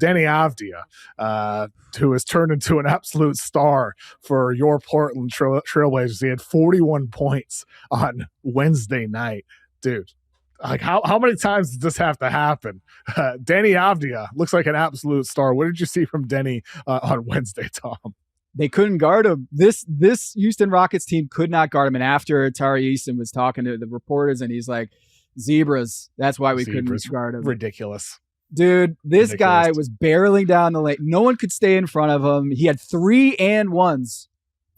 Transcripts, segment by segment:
Deni Avdija, who has turned into an absolute star for your Portland Trailblazers. He had 41 points on Wednesday night. Dude, like how many times does this have to happen? Deni Avdija looks like an absolute star. What did you see from Deni on Wednesday, Tom? They couldn't guard him. This Houston Rockets team could not guard him. And after Tari Eason was talking to the reporters, and he's like, zebras. That's why we couldn't guard him. Ridiculous. Dude, this guy was barreling down the lane. No one could stay in front of him. He had 3 and 1s.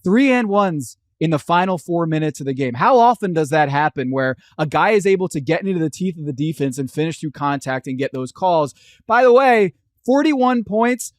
3 and 1s in the final 4 minutes of the game. How often does that happen where a guy is able to get into the teeth of the defense and finish through contact and get those calls? By the way, 41 points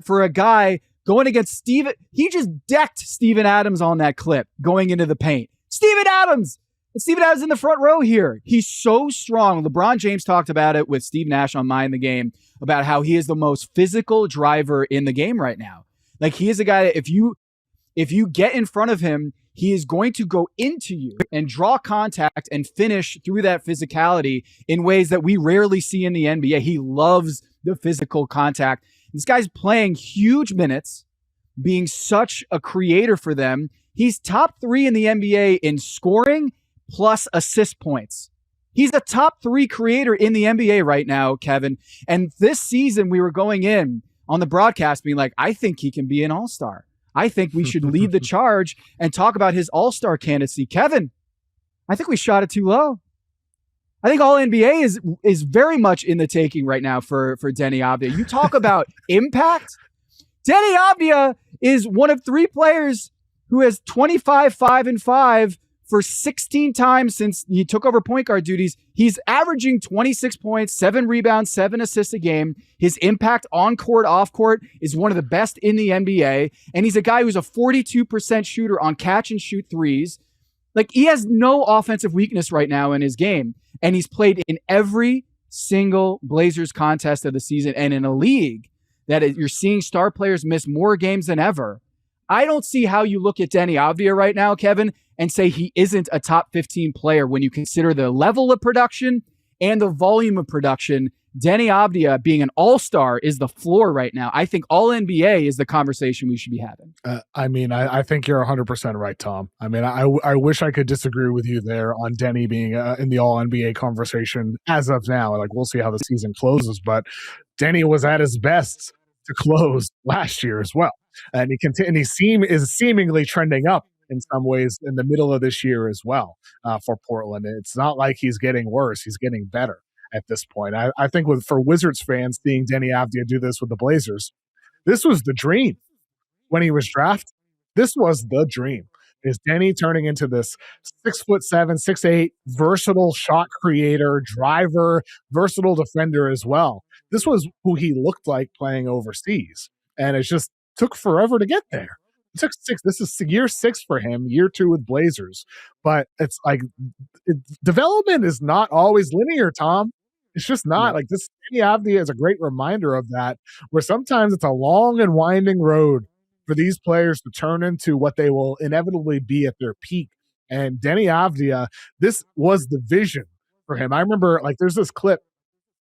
for a guy going against Steven. He just decked Steven Adams on that clip going into the paint. Steven Adams! And Steven Adams in the front row here. He's so strong. LeBron James talked about it with Steve Nash on Mind the Game about how he is the most physical driver in the game right now. Like, he is a guy that if you get in front of him, he is going to go into you and draw contact and finish through that physicality in ways that we rarely see in the NBA. He loves the physical contact. This guy's playing huge minutes, being such a creator for them. He's top 3 in the NBA in scoring plus assist points. He's a top 3 creator in the NBA right now, Kevin. And this season we were going in on the broadcast being like, I think he can be an all-star. I think we should lead the charge and talk about his all-star candidacy. Kevin, I think we shot it too low. I think all NBA is very much in the taking right now for Deni Avdija. You talk about impact. Deni Avdija is one of 3 players who has 25, 5, and 5 for 16 times since he took over point guard duties. He's averaging 26 points, 7 rebounds, 7 assists a game. His impact on court, off court is one of the best in the NBA. And he's a guy who's a 42% shooter on catch and shoot threes. Like, he has no offensive weakness right now in his game. And he's played in every single Blazers contest of the season. And in a league that you're seeing star players miss more games than ever, I don't see how you look at Deni Avdija right now, Kevin, and say he isn't a top 15 player when you consider the level of production and the volume of production. Deni Avdija being an all-star is the floor right now. I think all NBA is the conversation we should be having. I think you're 100% right, Tom. I wish I could disagree with you there on Deni being in the all NBA conversation as of now. Like, we'll see how the season closes, but Deni was at his best to close last year as well. And he is seemingly trending up in some ways in the middle of this year as well for Portland. It's not like he's getting worse. He's getting better at this point. I think for Wizards fans, seeing Deni Avdija do this with the Blazers, this was the dream when he was drafted. This was the dream. Is Deni turning into this 6'7", 6'8", versatile shot creator, driver, versatile defender as well. This was who he looked like playing overseas. And it just took forever to get there. It took 6. This is year 6 for him, year 2 with Blazers. But it's like development is not always linear, Tom. It's just not. Like, this Deni Avdija is a great reminder of that, where sometimes it's a long and winding road for these players to turn into what they will inevitably be at their peak. And Deni Avdija, this was the vision for him. I remember, like, there's this clip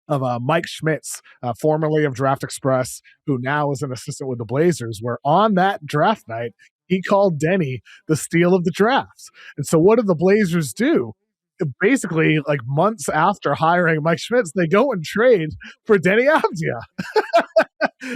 of Mike Schmitz, formerly of Draft Express, who now is an assistant with the Blazers, where on that draft night, he called Deni the steal of the draft. And so what did the Blazers do? Basically, like, months after hiring Mike Schmitz, they go and trade for Deni Avdija.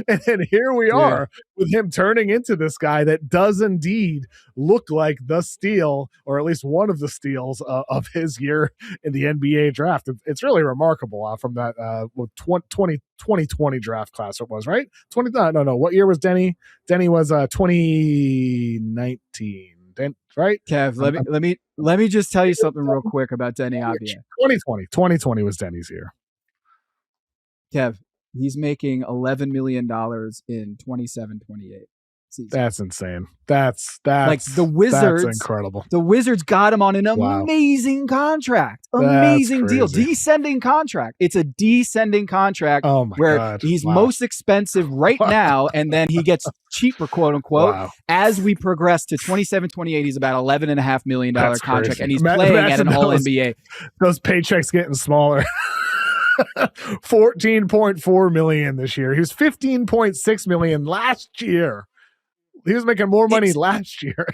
And then here we are with him turning into this guy that does indeed look like the steal, or at least one of the steals of his year in the NBA draft. It's really remarkable from that 2020 draft class it was, right? No. What year was Deni? Deni was 2019. Right, Kev, let me just tell you something real quick about Deni Avdija. 2020 was Deni's year. Kev, he's making $11 million in 27-28 season. That's insane. That's like the Wizards. That's incredible. The Wizards got him on an amazing contract. Amazing deal. Descending contract. It's a descending contract where he's most expensive right now, and then he gets cheaper, quote unquote. As we progress to 27-28, he's about $11.5 million contract, and he's playing at an all NBA. Those paychecks getting smaller. $14.4 million this year. He was $15.6 million last year. He was making more money last year.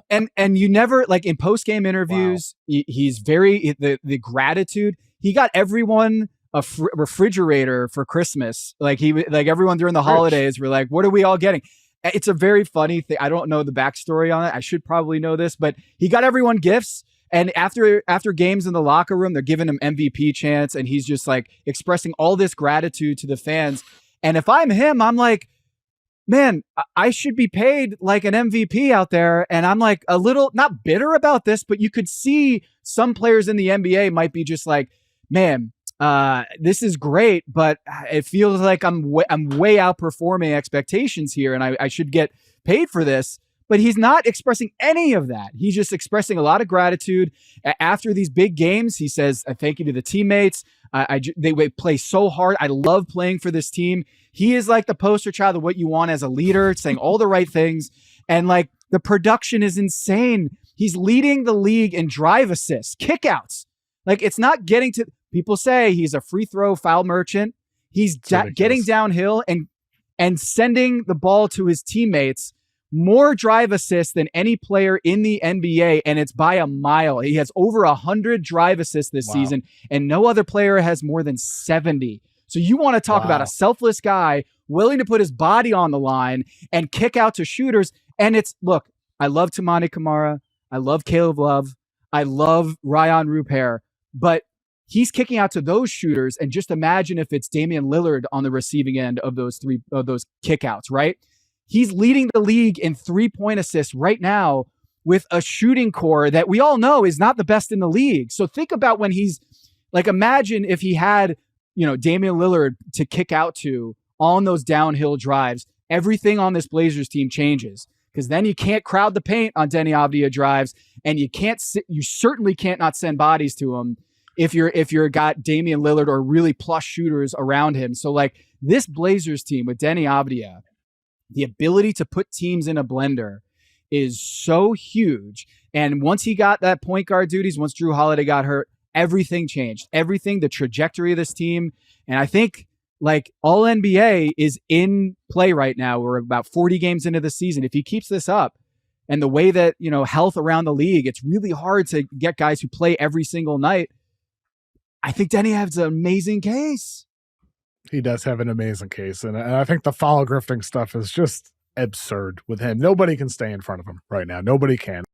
and you never, like, in post-game interviews, he's very, the gratitude. He got everyone a refrigerator for Christmas. Like everyone during the holidays were like, what are we all getting? It's a very funny thing. I don't know the backstory on it. I should probably know this, but he got everyone gifts. And after games in the locker room, they're giving him MVP chants, and he's just like expressing all this gratitude to the fans. And if I'm him, I'm like, man, I should be paid like an MVP out there. And I'm like a little, not bitter about this, but you could see some players in the NBA might be just like, man, this is great, but it feels like I'm way outperforming expectations here, and I should get paid for this. But he's not expressing any of that. He's just expressing a lot of gratitude. After these big games, he says, "I thank you to the teammates. They play so hard. I love playing for this team." He is like the poster child of what you want as a leader, saying all the right things. And like, the production is insane. He's leading the league in drive assists, kickouts. Like, it's not getting to, people say he's a free throw foul merchant. He's getting downhill and sending the ball to his teammates. More drive assists than any player in the NBA, and it's by a mile. He has over 100 drive assists this season, and no other player has more than 70. So you want to talk about a selfless guy willing to put his body on the line and kick out to shooters. And it's, look, I love Tamani Kamara. I love Caleb Love. I love Ryan Rupert, but he's kicking out to those shooters. And just imagine if it's Damian Lillard on the receiving end of those kickouts, right? He's leading the league in 3-point assists right now with a shooting core that we all know is not the best in the league. So think about when he's like, imagine if he had, Damian Lillard to kick out to on those downhill drives. Everything on this Blazers team changes, because then you can't crowd the paint on Deni Avdija drives, and you certainly can't not send bodies to him if you're got Damian Lillard or really plush shooters around him. So like, this Blazers team with Deni Avdija, the ability to put teams in a blender is so huge. And once he got that point guard duties, once Drew Holiday got hurt, everything changed. Everything, the trajectory of this team. And I think like all NBA is in play right now. We're about 40 games into the season. If he keeps this up and the way that, health around the league, it's really hard to get guys who play every single night. I think Deni has an amazing case. He does have an amazing case. And I think the foul grifting stuff is just absurd with him. Nobody can stay in front of him right now. Nobody can.